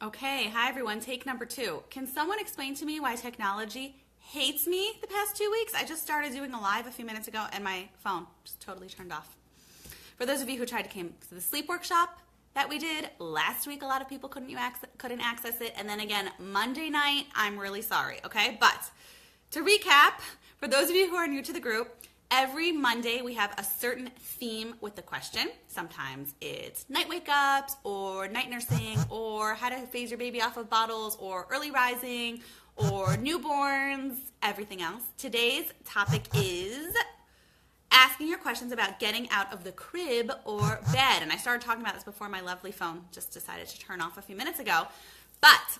Okay, hi everyone. Take number 2. Can someone explain to me why technology hates me the past 2 weeks? I just started doing a live a few minutes ago and my phone just totally turned off. For those of you who tried to come to the sleep workshop that we did last week, a lot of people couldn't access it. And then again, Monday night, I'm really sorry, okay? But to recap, for those of you who are new to the group, every Monday we have a certain theme with the question. Sometimes it's night wake-ups or night nursing or how to phase your baby off of bottles or early rising or newborns, everything else. Today's topic is asking your questions about getting out of the crib or bed. And I started talking about this before my lovely phone just decided to turn off a few minutes ago. But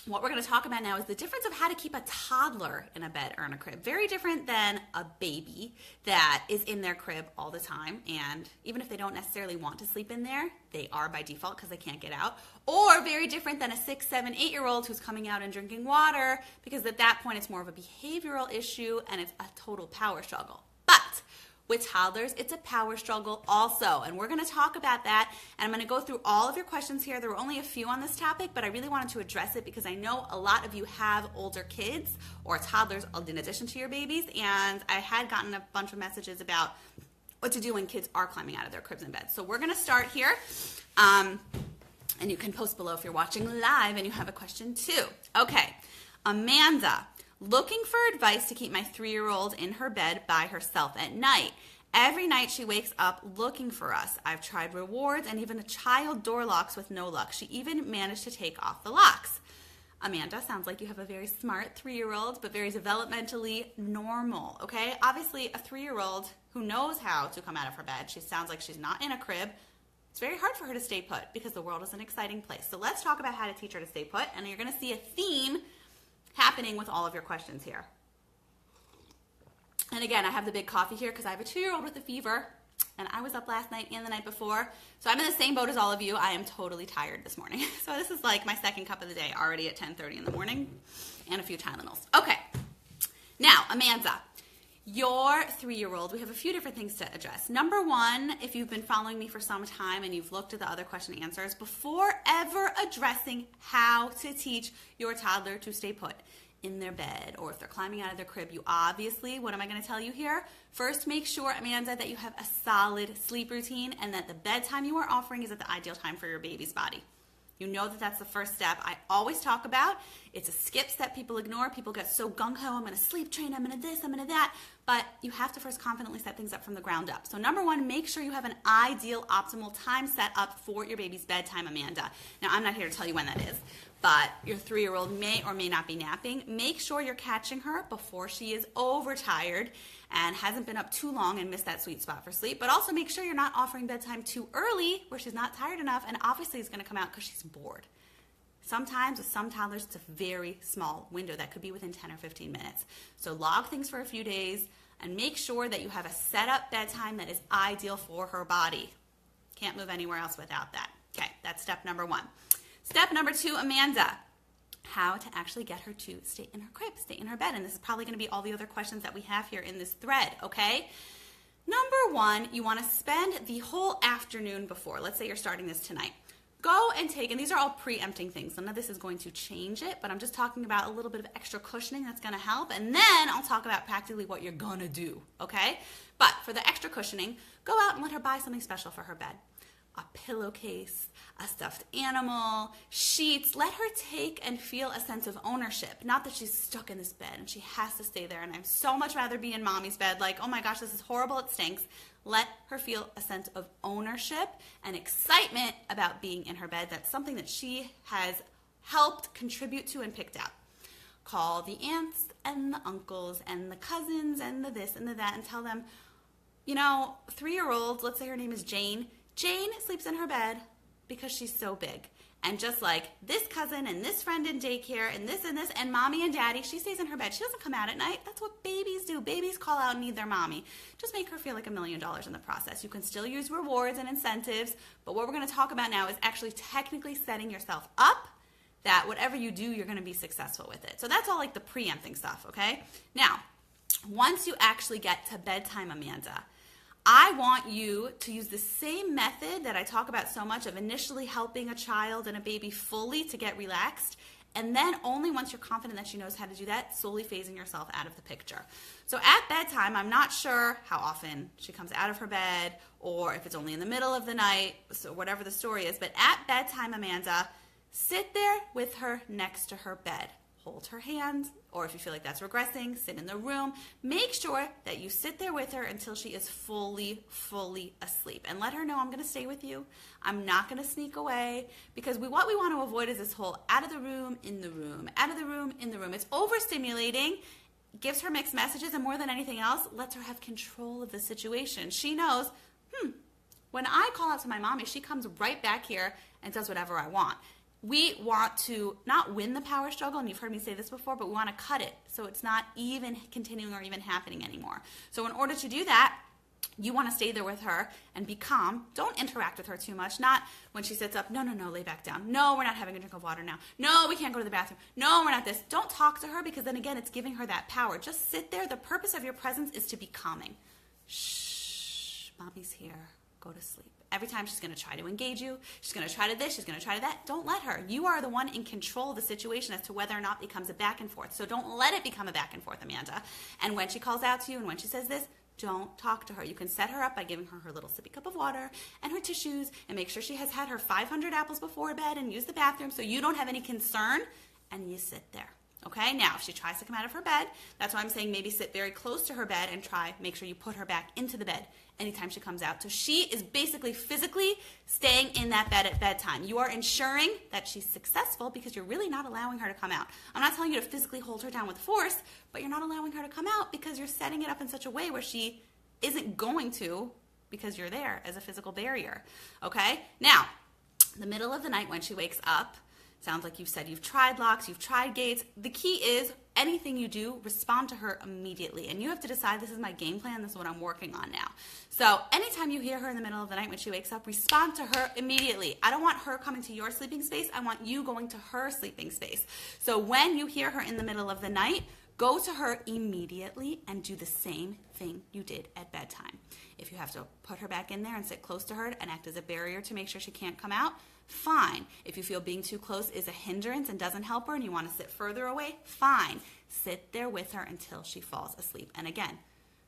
what we're going to talk about now is the difference of how to keep a toddler in a bed or in a crib. Very different than a baby that is in their crib all the time. And even if they don't necessarily want to sleep in there, they are by default because they can't get out. Or very different than a 6, 7, 8-year-old who's coming out and drinking water, because at that point it's more of a behavioral issue and it's a total power struggle. But with toddlers, it's a power struggle also, and we're going to talk about that, and I'm going to go through all of your questions here. There were only a few on this topic, but I really wanted to address it because I know a lot of you have older kids or toddlers in addition to your babies, and I had gotten a bunch of messages about what to do when kids are climbing out of their cribs and beds. So we're going to start here, and you can post below if you're watching live and you have a question too. Okay, Amanda. Looking for advice to keep my 3-year-old in her bed by herself at night. Every night she wakes up looking for us. I've tried rewards and even a child door locks with no luck. She even managed to take off the locks. Amanda, sounds like you have a very smart 3-year-old, but very developmentally normal, okay? Obviously, a 3-year-old who knows how to come out of her bed, she sounds like she's not in a crib. It's very hard for her to stay put because the world is an exciting place. So let's talk about how to teach her to stay put, and you're going to see a theme happening with all of your questions here. And again, I have the big coffee here because I have a 2-year-old with a fever, and I was up last night and the night before, so I'm in the same boat as all of you. I am totally tired this morning. So this is like my second cup of the day, already at 10:30 in the morning, and a few Tylenols. Okay, now, Amanda, your 3-year-old, we have a few different things to address. Number one, if you've been following me for some time and you've looked at the other question and answers, before ever addressing how to teach your toddler to stay put in their bed or if they're climbing out of their crib, you obviously, what am I going to tell you here? First, make sure, Amanda, that you have a solid sleep routine and that the bedtime you are offering is at the ideal time for your baby's body. You know that that's the first step I always talk about. It's a skip step people ignore. People get so gung-ho, I'm going to sleep train, I'm going to this, I'm going to that. But you have to first confidently set things up from the ground up. So number one, make sure you have an ideal, optimal time set up for your baby's bedtime, Amanda. Now, I'm not here to tell you when that is, but your 3-year-old may or may not be napping. Make sure you're catching her before she is overtired and hasn't been up too long and missed that sweet spot for sleep. But also make sure you're not offering bedtime too early where she's not tired enough and obviously is going to come out because she's bored. Sometimes with some toddlers, it's a very small window that could be within 10 or 15 minutes. So log things for a few days and make sure that you have a set up bedtime that is ideal for her body. Can't move anywhere else without that. Okay, that's step number one. Step number two, Amanda, how to actually get her to stay in her crib, stay in her bed. And this is probably going to be all the other questions that we have here in this thread, okay? Number one, you want to spend the whole afternoon before. Let's say you're starting this tonight. Go and take, and these are all preempting things. None of this is going to change it, but I'm just talking about a little bit of extra cushioning that's going to help, and then I'll talk about practically what you're going to do, okay? But for the extra cushioning, go out and let her buy something special for her bed. A pillowcase, a stuffed animal, sheets. Let her take and feel a sense of ownership. Not that she's stuck in this bed and she has to stay there, and I'd so much rather be in mommy's bed, like, oh my gosh, this is horrible, it stinks. Let her feel a sense of ownership and excitement about being in her bed. That's something that she has helped contribute to and picked out. Call the aunts and the uncles and the cousins and the this and the that and tell them, you know, 3-year-old, let's say her name is Jane. Jane sleeps in her bed because she's so big. And just like this cousin and this friend in daycare and this and mommy and daddy, she stays in her bed. She doesn't come out at night. That's what babies do. Babies call out and need their mommy. Just make her feel like $1 million in the process. You can still use rewards and incentives, but what we're going to talk about now is actually technically setting yourself up that whatever you do, you're going to be successful with it. So that's all like the preempting stuff, okay? Now, once you actually get to bedtime, Amanda, I want you to use the same method that I talk about so much of initially helping a child and a baby fully to get relaxed, and then only once you're confident that she knows how to do that, slowly phasing yourself out of the picture. So at bedtime, I'm not sure how often she comes out of her bed or if it's only in the middle of the night, so whatever the story is. But at bedtime, Amanda, sit there with her next to her bed. Hold her hand, or if you feel like that's regressing, sit in the room. Make sure that you sit there with her until she is fully asleep. And let her know, I'm going to stay with you. I'm not going to sneak away. Because what we want to avoid is this whole out of the room, in the room, out of the room, in the room. It's overstimulating, gives her mixed messages, and more than anything else, lets her have control of the situation. She knows, when I call out to my mommy, she comes right back here and does whatever I want. We want to not win the power struggle, and you've heard me say this before, but we want to cut it so it's not even continuing or even happening anymore. So in order to do that, you want to stay there with her and be calm. Don't interact with her too much. Not when she sits up, no, lay back down. No, we're not having a drink of water now. No, we can't go to the bathroom. No, we're not this. Don't talk to her because then again, it's giving her that power. Just sit there. The purpose of your presence is to be calming. Shh, mommy's here. Go to sleep. Every time she's going to try to engage you, she's going to try to this, she's going to try to that. Don't let her. You are the one in control of the situation as to whether or not it becomes a back and forth. So don't let it become a back and forth, Amanda. And when she calls out to you and when she says this, don't talk to her. You can set her up by giving her her little sippy cup of water and her tissues and make sure she has had her 500 apples before bed and use the bathroom so you don't have any concern, and you sit there. Okay, now if she tries to come out of her bed, that's why I'm saying maybe sit very close to her bed and make sure you put her back into the bed anytime she comes out. So she is basically physically staying in that bed at bedtime. You are ensuring that she's successful because you're really not allowing her to come out. I'm not telling you to physically hold her down with force, but you're not allowing her to come out because you're setting it up in such a way where she isn't going to because you're there as a physical barrier. Okay, now, the middle of the night when she wakes up, sounds like you've said you've tried locks, you've tried gates. The key is anything you do, respond to her immediately. And you have to decide, this is my game plan, this is what I'm working on now. So anytime you hear her in the middle of the night when she wakes up, respond to her immediately. I don't want her coming to your sleeping space. I want you going to her sleeping space. So when you hear her in the middle of the night, go to her immediately and do the same thing you did at bedtime. If you have to put her back in there and sit close to her and act as a barrier to make sure she can't come out, fine. If you feel being too close is a hindrance and doesn't help her and you want to sit further away, fine. Sit there with her until she falls asleep. And again,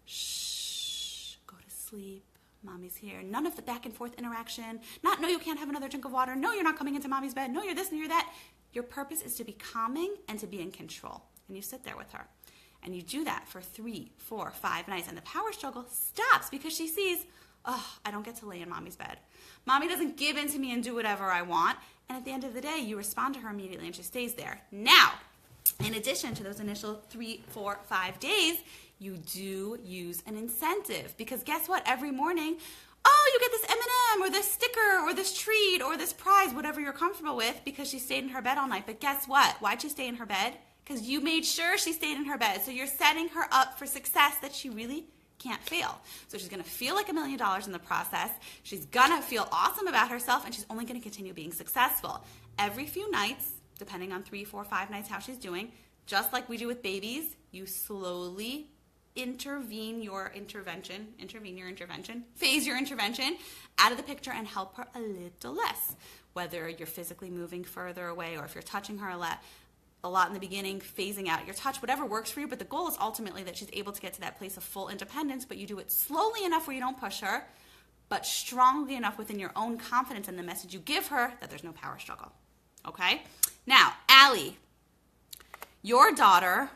shh, go to sleep. Mommy's here. None of the back and forth interaction. Not, no, you can't have another drink of water. No, you're not coming into mommy's bed. No, you're this and you're that. Your purpose is to be calming and to be in control. And you sit there with her. And you do that for 3, 4, 5 nights. And the power struggle stops because she sees, oh, I don't get to lay in mommy's bed. Mommy doesn't give in to me and do whatever I want. And at the end of the day, you respond to her immediately and she stays there. Now, in addition to those initial 3, 4, 5 days, you do use an incentive. Because guess what? Every morning, oh, you get this M&M or this sticker or this treat or this prize, whatever you're comfortable with, because she stayed in her bed all night. But guess what? Why'd she stay in her bed? Because you made sure she stayed in her bed. So you're setting her up for success that she really can't fail. So she's going to feel like $1 million in the process. She's going to feel awesome about herself, and she's only going to continue being successful. Every few nights, depending on 3, 4, 5 nights how she's doing, just like we do with babies, you slowly intervene your intervention, phase your intervention out of the picture and help her a little less. Whether you're physically moving further away or if you're touching her a lot in the beginning, phasing out your touch, whatever works for you, but the goal is ultimately that she's able to get to that place of full independence, but you do it slowly enough where you don't push her, but strongly enough within your own confidence and the message you give her that there's no power struggle. Okay? Now, Allie, your daughter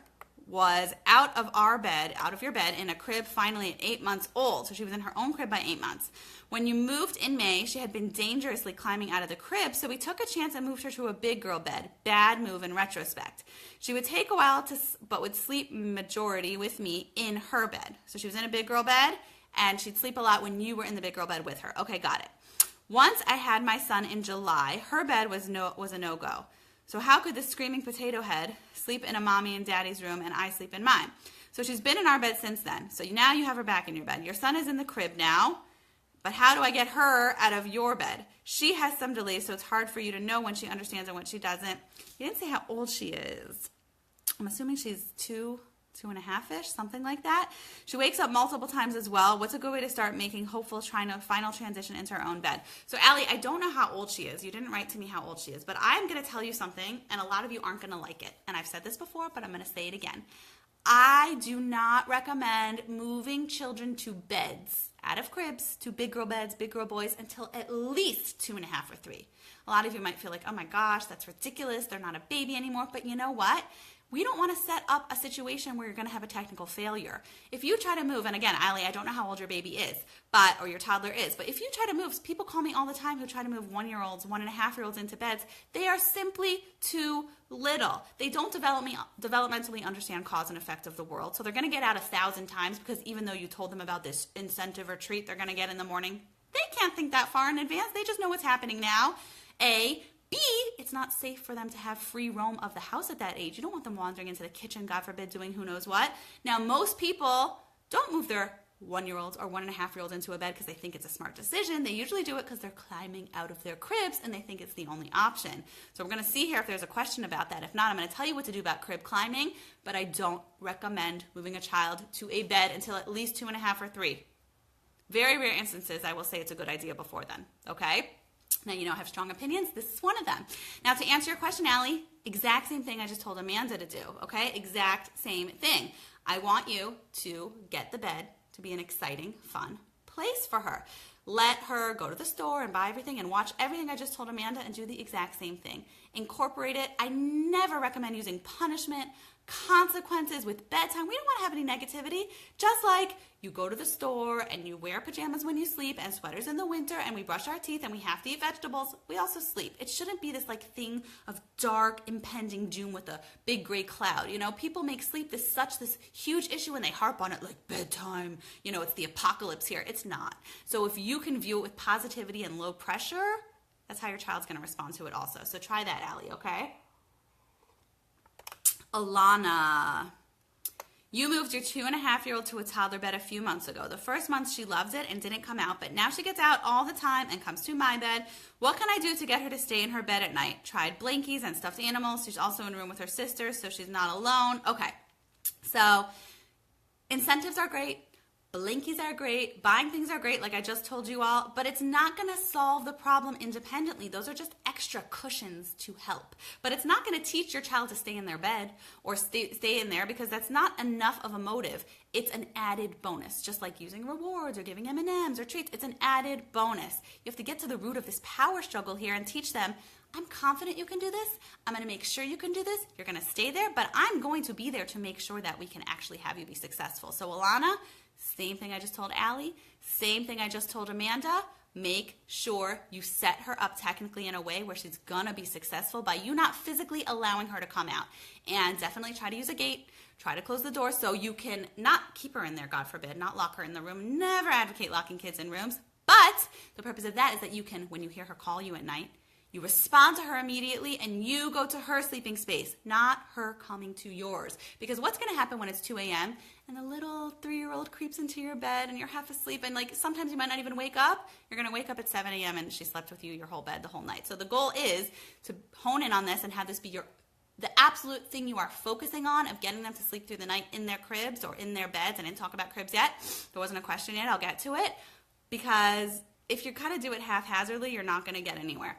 was out of your bed in a crib finally at 8 months old. So she was in her own crib by 8 months. When you moved in May, she had been dangerously climbing out of the crib, so we took a chance and moved her to a big girl bed. Bad move in retrospect. She would take a while but would sleep majority with me in her bed. So she was in a big girl bed, and she'd sleep a lot when you were in the big girl bed with her. Okay, got it. Once I had my son in July, her bed was a no-go. So how could this screaming potato head sleep in a mommy and daddy's room and I sleep in mine? So she's been in our bed since then. So now you have her back in your bed. Your son is in the crib now, but how do I get her out of your bed? She has some delays, so it's hard for you to know when she understands and when she doesn't. You didn't say how old she is. I'm assuming she's 2 2.5-ish, something like that. She wakes up multiple times as well. What's a good way to start making hopeful final transition into her own bed? So Allie, I don't know how old she is. You didn't write to me how old she is, but I'm going to tell you something, and a lot of you aren't going to like it. And I've said this before, but I'm going to say it again. I do not recommend moving children to beds, out of cribs, to big girl beds, big girl boys, until at least 2.5 or 3. A lot of you might feel like, oh my gosh, that's ridiculous. They're not a baby anymore. But you know what? We don't want to set up a situation where you're going to have a technical failure. If you try to move, and again, Allie, I don't know how old your baby is, or your toddler is, but if you try to move, people call me all the time who try to move 1-year-olds, 1.5-year-olds into beds. They are simply too little. They don't developmentally understand cause and effect of the world. So they're going to get out 1,000 times because even though you told them about this incentive or treat they're going to get in the morning, they can't think that far in advance. They just know what's happening now. B, it's not safe for them to have free roam of the house at that age. You don't want them wandering into the kitchen, God forbid, doing who knows what. Now, most people don't move their 1-year-olds or 1.5-year-olds into a bed because they think it's a smart decision. They usually do it because they're climbing out of their cribs and they think it's the only option. So we're going to see here if there's a question about that. If not, I'm going to tell you what to do about crib climbing, but I don't recommend moving a child to a bed until at least 2.5 or 3. Very rare instances, I will say it's a good idea before then, okay? Now, you know I have strong opinions. This is one of them. Now, to answer your question, Allie, exact same thing I just told Amanda to do, okay? Exact same thing. I want you to get the bed to be an exciting, fun place for her. Let her go to the store and buy everything and watch everything I just told Amanda and do the exact same thing. Incorporate it. I never recommend using punishment, consequences with bedtime. We don't want to have any negativity. Just like you go to the store and you wear pajamas when you sleep and sweaters in the winter and we brush our teeth and we have to eat vegetables, we also sleep. It shouldn't be this like thing of dark impending doom with a big gray cloud. You know, people make sleep this huge issue and they harp on it like bedtime. You know, it's the apocalypse here. It's not. So if you can view it with positivity and low pressure, that's how your child's going to respond to it also. So try that, Allie, okay? Ilana, you moved your 2.5-year-old to a toddler bed a few months ago. The first month she loved it and didn't come out, but now she gets out all the time and comes to my bed. What can I do to get her to stay in her bed at night? Tried blankies and stuffed animals. She's also in a room with her sister, so she's not alone. Okay, so incentives are great. Blinkies are great, buying things are great, like I just told you all, but it's not going to solve the problem independently. Those are just extra cushions to help. But it's not going to teach your child to stay in their bed or stay in there because that's not enough of a motive. It's an added bonus, just like using rewards or giving M&Ms or treats. It's an added bonus. You have to get to the root of this power struggle here and teach them, I'm confident you can do this. I'm going to make sure you can do this. You're going to stay there, but I'm going to be there to make sure that we can actually have you be successful. So Ilana, same thing I just told Allie, same thing I just told Amanda. Make sure you set her up technically in a way where she's going to be successful by you not physically allowing her to come out. And definitely try to use a gate. Try to close the door so you can not keep her in there, God forbid, not lock her in the room. Never advocate locking kids in rooms. But the purpose of that is that you can, when you hear her call you at night, you respond to her immediately and you go to her sleeping space, not her coming to yours. Because what's going to happen when it's 2 a.m. and the little 3-year-old creeps into your bed and you're half asleep and like sometimes you might not even wake up. You're going to wake up at 7 a.m. and she slept with you your whole bed the whole night. So the goal is to hone in on this and have this be the absolute thing you are focusing on of getting them to sleep through the night in their cribs or in their beds. I didn't talk about cribs yet. There wasn't a question yet. I'll get to it. Because if you kind of do it haphazardly, you're not going to get anywhere.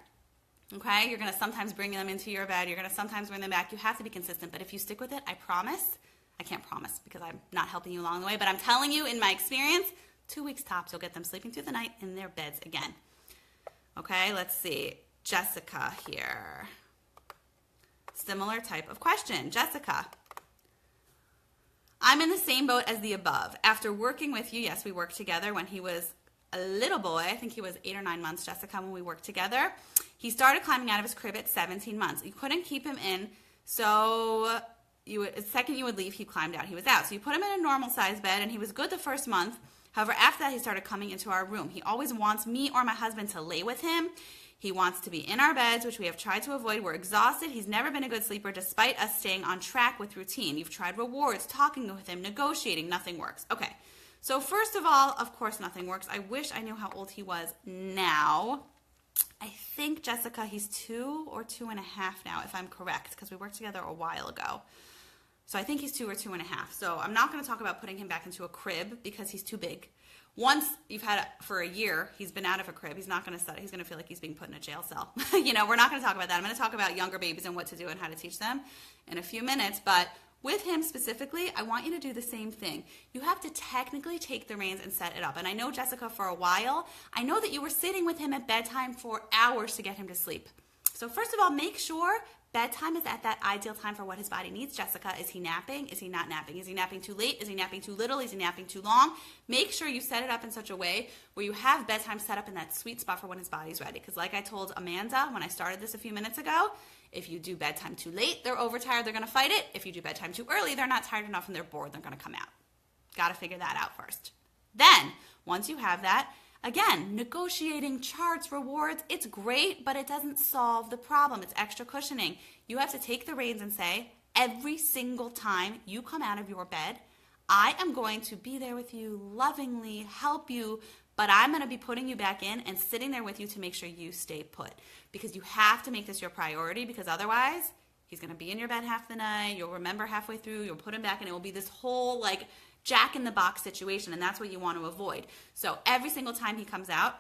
Okay, you're going to sometimes bring them into your bed. You're going to sometimes bring them back. You have to be consistent. But if you stick with it, I promise, I can't promise because I'm not helping you along the way, but I'm telling you in my experience, 2 weeks tops, you'll get them sleeping through the night in their beds again. Okay, let's see. Jessica here. Similar type of question. Jessica, I'm in the same boat as the above. After working with you, yes, we worked together when he was a little boy. I think he was 8 or 9 months, Jessica, when we worked together. He started climbing out of his crib at 17 months. You couldn't keep him in, so the second you would leave, he climbed out. He was out. So you put him in a normal size bed, and he was good the first month. However, after that, he started coming into our room. He always wants me or my husband to lay with him. He wants to be in our beds, which we have tried to avoid. We're exhausted. He's never been a good sleeper despite us staying on track with routine. You've tried rewards, talking with him, negotiating. Nothing works. Okay. So first of all, of course, nothing works. I wish I knew how old he was now. I think, Jessica, he's 2 or 2.5 now, if I'm correct, because we worked together a while ago. So I think he's 2 or 2.5. So I'm not going to talk about putting him back into a crib because he's too big. Once you've had it for a year, he's been out of a crib, he's not going to study. He's going to feel like he's being put in a jail cell. We're not going to talk about that. I'm going to talk about younger babies and what to do and how to teach them in a few minutes. But with him specifically, I want you to do the same thing. You have to technically take the reins and set it up. And I know, Jessica, for a while, I know that you were sitting with him at bedtime for hours to get him to sleep. So first of all, make sure bedtime is at that ideal time for what his body needs. Jessica, is he napping? Is he not napping? Is he napping too late? Is he napping too little? Is he napping too long? Make sure you set it up in such a way where you have bedtime set up in that sweet spot for when his body's ready. Because like I told Amanda when I started this a few minutes ago, if you do bedtime too late, they're overtired, they're going to fight it. If you do bedtime too early, they're not tired enough and they're bored, they're going to come out. Got to figure that out first. Then, once you have that, again, negotiating charts, rewards, it's great, but it doesn't solve the problem. It's extra cushioning. You have to take the reins and say, every single time you come out of your bed, I am going to be there with you, lovingly help you, but I'm going to be putting you back in and sitting there with you to make sure you stay put. Because you have to make this your priority, because otherwise, he's going to be in your bed half the night, you'll remember halfway through, you'll put him back, and it will be this whole jack-in-the-box situation, and that's what you want to avoid. So every single time he comes out,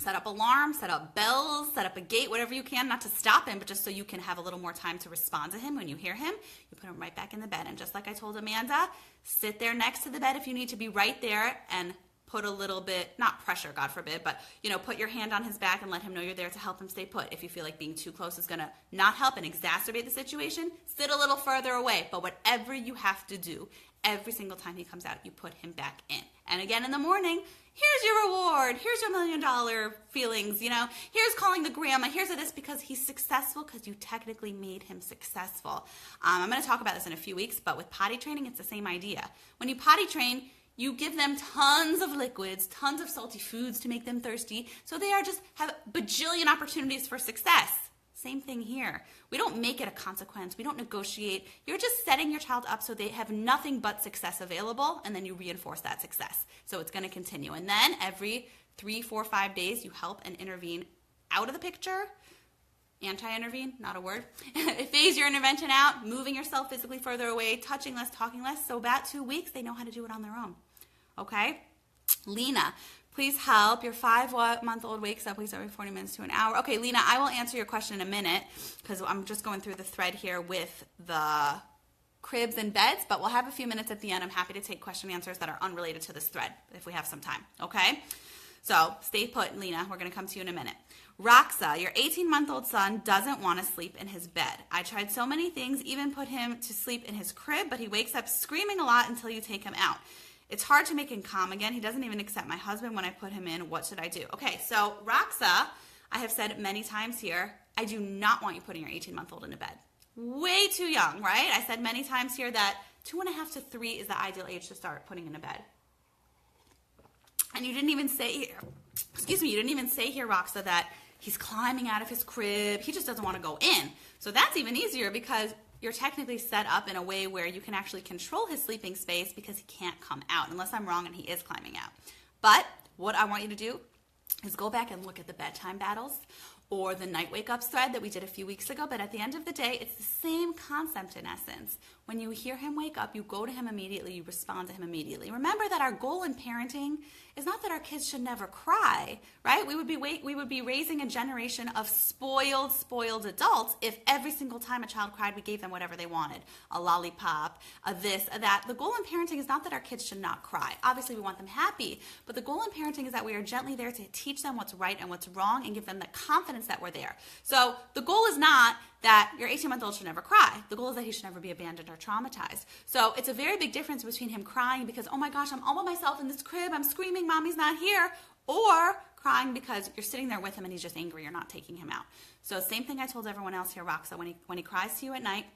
set up alarms, set up bells, set up a gate, whatever you can, not to stop him, but just so you can have a little more time to respond to him when you hear him. You put him right back in the bed. And just like I told Amanda, sit there next to the bed if you need to be right there and put a little bit, not pressure, God forbid, but, put your hand on his back and let him know you're there to help him stay put. If you feel like being too close is going to not help and exacerbate the situation, sit a little further away. But whatever you have to do, every single time he comes out, you put him back in. And again, in the morning, here's your reward. Here's your $1 million feelings, Here's calling the grandma. Here's this, because he's successful because you technically made him successful. I'm going to talk about this in a few weeks, but with potty training, it's the same idea. When you potty train, you give them tons of liquids, tons of salty foods to make them thirsty, so they have bajillion opportunities for success. Same thing here. We don't make it a consequence. We don't negotiate. You're just setting your child up so they have nothing but success available, and then you reinforce that success. So it's going to continue. And then every 3, 4, 5 days, you help and intervene out of the picture. Anti-intervene, not a word. Phase your intervention out, moving yourself physically further away, touching less, talking less. So about 2 weeks, they know how to do it on their own. Okay? Lena, please help. Your 5-month-old wakes up, wakes up every 40 minutes to an hour. Okay, Lena, I will answer your question in a minute because I'm just going through the thread here with the cribs and beds, but we'll have a few minutes at the end. I'm happy to take question and answers that are unrelated to this thread if we have some time. Okay? So stay put, Lena. We're going to come to you in a minute. Roxa, your 18-month-old son doesn't want to sleep in his bed. I tried so many things, even put him to sleep in his crib, but he wakes up screaming a lot until you take him out. It's hard to make him calm again. He doesn't even accept my husband when I put him in. What should I do? Okay, so Roxa, I have said many times here, I do not want you putting your 18-month-old in a bed. Way too young, right? I said many times here that 2.5 to 3 is the ideal age to start putting in a bed. And you didn't even say here, Roxa, that he's climbing out of his crib. He just doesn't want to go in. So that's even easier because you're technically set up in a way where you can actually control his sleeping space because he can't come out, unless I'm wrong and he is climbing out. But what I want you to do is go back and look at the bedtime battles or the night wake-ups thread that we did a few weeks ago. But at the end of the day, it's the same concept in essence. When you hear him wake up, you go to him immediately, you respond to him immediately. Remember that our goal in parenting is not that our kids should never cry, right? We would be raising a generation of spoiled adults if every single time a child cried, we gave them whatever they wanted. A lollipop, a this, a that. The goal in parenting is not that our kids should not cry. Obviously, we want them happy, but the goal in parenting is that we are gently there to teach them what's right and what's wrong and give them the confidence that we're there. So the goal is not that your 18-month-old should never cry. The goal is that he should never be abandoned or traumatized. So it's a very big difference between him crying because, oh my gosh, I'm all by myself in this crib, I'm screaming, mommy's not here, or crying because you're sitting there with him and he's just angry, you're not taking him out. So same thing I told everyone else here, Roxa, when he cries to you at night,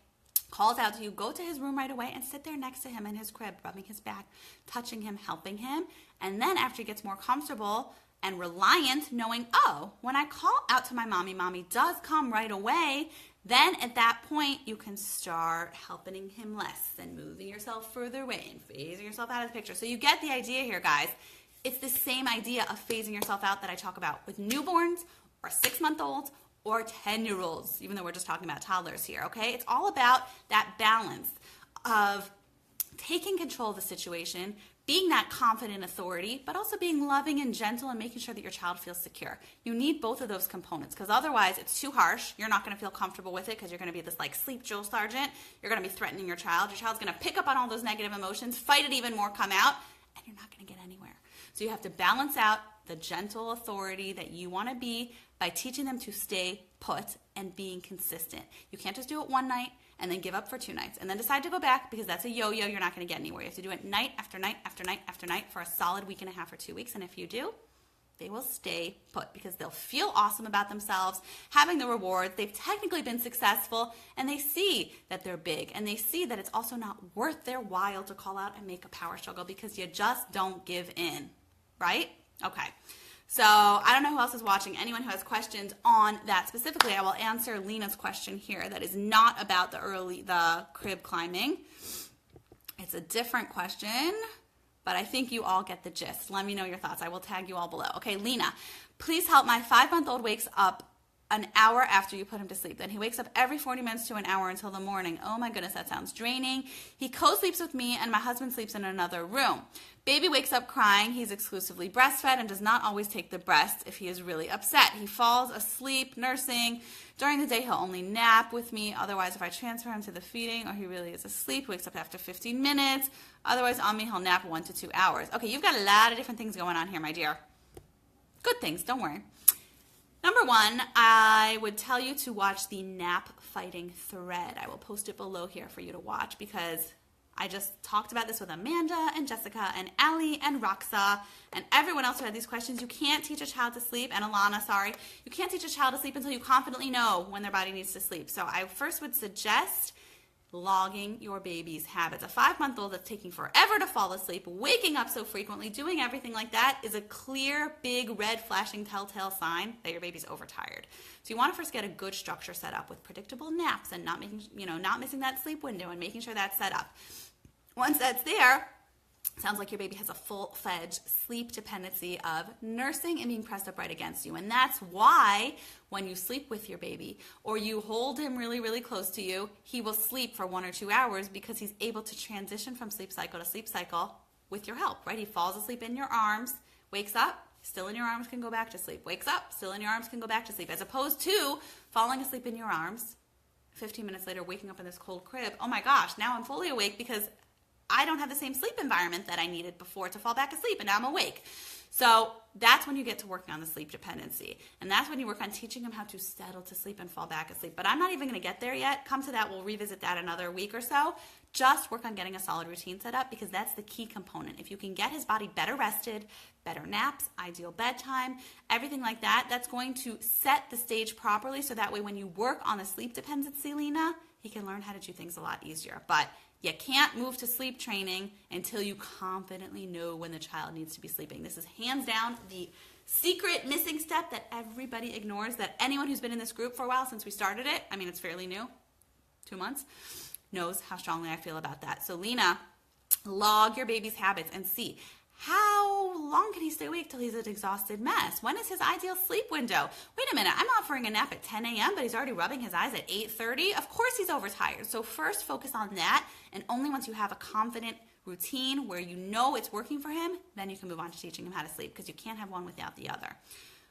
calls out to you, go to his room right away and sit there next to him in his crib, rubbing his back, touching him, helping him. And then after he gets more comfortable and reliant, knowing, oh, when I call out to my mommy does come right away, then at that point, you can start helping him less and moving yourself further away and phasing yourself out of the picture. So you get the idea here, guys. It's the same idea of phasing yourself out that I talk about with newborns or 6-month-olds or 10-year-olds, even though we're just talking about toddlers here, okay? It's all about that balance. of taking control of the situation, being that confident authority, but also being loving and gentle and making sure that your child feels secure. You need both of those components because otherwise it's too harsh. You're not going to feel comfortable with it because you're going to be this like sleep drill sergeant. You're going to be threatening your child. Your child's going to pick up on all those negative emotions, fight it even more, come out, and you're not going to get anywhere. So you have to balance out the gentle authority that you want to be by teaching them to stay put and being consistent. You can't just do it one night and then give up for 2 nights and then decide to go back because that's a yo-yo. You're not going to get anywhere. You have to do it night after night after night after night for a solid week and a half or 2 weeks. And if you do, they will stay put because they'll feel awesome about themselves, having the rewards. They've technically been successful and they see that they're big and they see that it's also not worth their while to call out and make a power struggle because you just don't give in, right? Okay. So I don't know who else is watching. Anyone who has questions on that specifically, I will answer Lena's question here. That is not about the crib climbing. It's a different question, but I think you all get the gist. Let me know your thoughts. I will tag you all below. Okay, Lena, please help. My 5-month-old wakes up an hour after you put him to sleep. Then he wakes up every 40 minutes to an hour until the morning. Oh my goodness, that sounds draining. He co-sleeps with me and my husband sleeps in another room. Baby wakes up crying. He's exclusively breastfed and does not always take the breast if he is really upset. He falls asleep nursing. During the day, he'll only nap with me. Otherwise, if I transfer him to the feeding or he really is asleep, wakes up after 15 minutes. Otherwise, on me, he'll nap 1 to 2 hours. Okay, you've got a lot of different things going on here, my dear. Good things, don't worry. Number 1, I would tell you to watch the nap fighting thread. I will post it below here for you to watch because I just talked about this with Amanda and Jessica and Allie and Roxa and everyone else who had these questions. You can't teach a child to sleep, and Ilana, sorry. You can't teach a child to sleep until you confidently know when their body needs to sleep. So I first would suggest logging your baby's habits. A 5-month-old that's taking forever to fall asleep, waking up so frequently, doing everything like that is a clear, big, red flashing telltale sign that your baby's overtired. So you want to first get a good structure set up with predictable naps and not missing that sleep window and making sure that's set up. Once that's there, sounds like your baby has a full-fledged sleep dependency of nursing and being pressed up right against you. And that's why when you sleep with your baby or you hold him really, really close to you, he will sleep for 1 or 2 hours because he's able to transition from sleep cycle to sleep cycle with your help, right? He falls asleep in your arms, wakes up, still in your arms, can go back to sleep. Wakes up, still in your arms, can go back to sleep. As opposed to falling asleep in your arms, 15 minutes later, waking up in this cold crib. Oh my gosh, now I'm fully awake because I don't have the same sleep environment that I needed before to fall back asleep, and now I'm awake. So that's when you get to working on the sleep dependency. And that's when you work on teaching him how to settle to sleep and fall back asleep. But I'm not even going to get there yet. Come to that. We'll revisit that another week or so. Just work on getting a solid routine set up because that's the key component. If you can get his body better rested, better naps, ideal bedtime, everything like that, that's going to set the stage properly so that way when you work on the sleep dependency, Lena, he can learn how to do things a lot easier. But you can't move to sleep training until you confidently know when the child needs to be sleeping. This is hands down the secret missing step that everybody ignores, that anyone who's been in this group for a while since we started it, I mean, it's fairly new, 2 months, knows how strongly I feel about that. So Lena, log your baby's habits and see how long can he stay awake till he's an exhausted mess? When is his ideal sleep window? Wait a minute, I'm offering a nap at 10 a.m., but he's already rubbing his eyes at 8:30. Of course he's overtired. So first focus on that, and only once you have a confident routine where you know it's working for him, then you can move on to teaching him how to sleep because you can't have one without the other.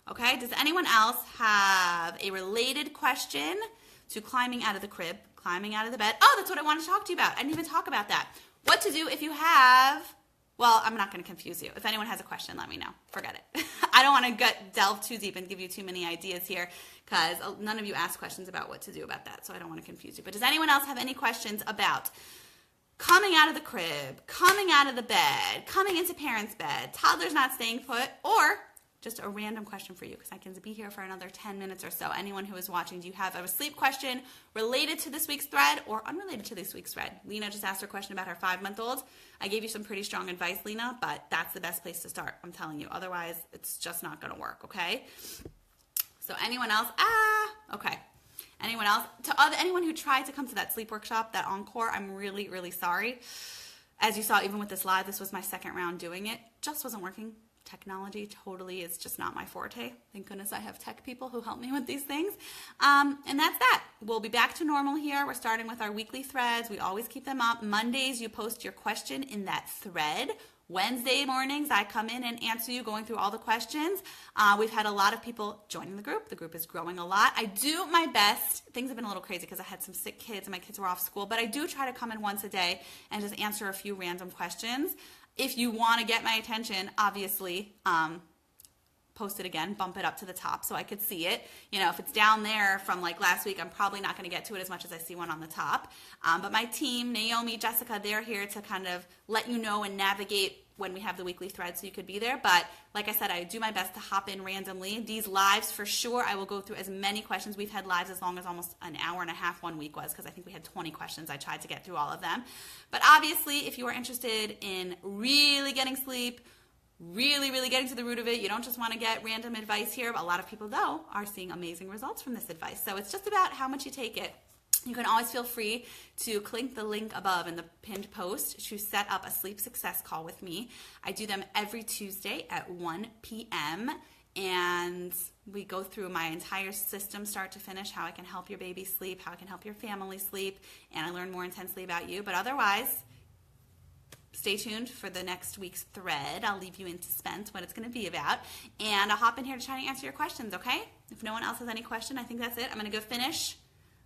Okay, does anyone else have a related question to climbing out of the crib, climbing out of the bed? Oh, that's what I wanted to talk to you about. I didn't even talk about that. What to do if you have... Well, I'm not going to confuse you. If anyone has a question, let me know. Forget it. I don't want to delve too deep and give you too many ideas here because none of you asked questions about what to do about that, so I don't want to confuse you. But does anyone else have any questions about coming out of the crib, coming out of the bed, coming into parents' bed, toddlers not staying put, or just a random question for you because I can be here for another 10 minutes or so. Anyone who is watching, do you have a sleep question related to this week's thread or unrelated to this week's thread? Lena just asked her question about her 5-month-old. I gave you some pretty strong advice, Lena, but that's the best place to start, I'm telling you. Otherwise, it's just not going to work, okay? So anyone else? Okay. Anyone else? Anyone who tried to come to that sleep workshop, that encore, I'm really, really sorry. As you saw, even with this live, this was my second round doing it. Just wasn't working. Technology totally is just not my forte. Thank goodness I have tech people who help me with these things. And that's that. We'll be back to normal here. We're starting with our weekly threads. We always keep them up. Mondays, you post your question in that thread. Wednesday mornings, I come in and answer you, going through all the questions. We've had a lot of people joining the group. The group is growing a lot. I do my best. Things have been a little crazy because I had some sick kids and my kids were off school, but I do try to come in once a day and just answer a few random questions. If you want to get my attention, obviously, post it again, bump it up to the top so I could see it. You know, if it's down there from like last week, I'm probably not going to get to it as much as I see one on the top. But my team, Naomi, Jessica, they're here to kind of let you know and navigate when we have the weekly thread so you could be there. But like I said, I do my best to hop in randomly. These lives, for sure, I will go through as many questions. We've had lives as long as almost an hour and a half one week was, because I think we had 20 questions. I tried to get through all of them. But obviously, if you are interested in really getting sleep, really getting to the root of it, you don't just want to get random advice here. A lot of people, though, are seeing amazing results from this advice. So it's just about how much you take it. You can always feel free to click the link above in the pinned post to set up a sleep success call with me. I do them every Tuesday at 1 p.m. and we go through my entire system, start to finish, how I can help your baby sleep, how I can help your family sleep, and I learn more intensely about you. But otherwise, stay tuned for the next week's thread. I'll leave you in suspense what it's going to be about, and I'll hop in here to try to answer your questions, okay? If no one else has any question, I think that's it. I'm going to go finish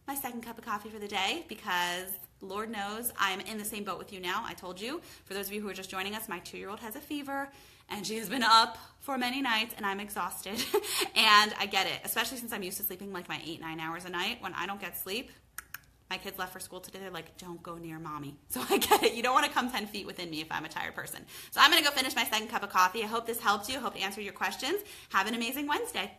my second cup of coffee for the day because Lord knows I'm in the same boat with you now. I told you, for those of you who are just joining us, my 2-year-old has a fever and she has been up for many nights and I'm exhausted. And I get it, especially since I'm used to sleeping like my 8-9 hours a night. When I don't get sleep, my kids left for school today, they're like, don't go near mommy. So I get it. You don't want to come 10 feet within me if I'm a tired person. So I'm going to go finish my second cup of coffee. I hope this helped you. I hope to answer your questions. Have an amazing Wednesday.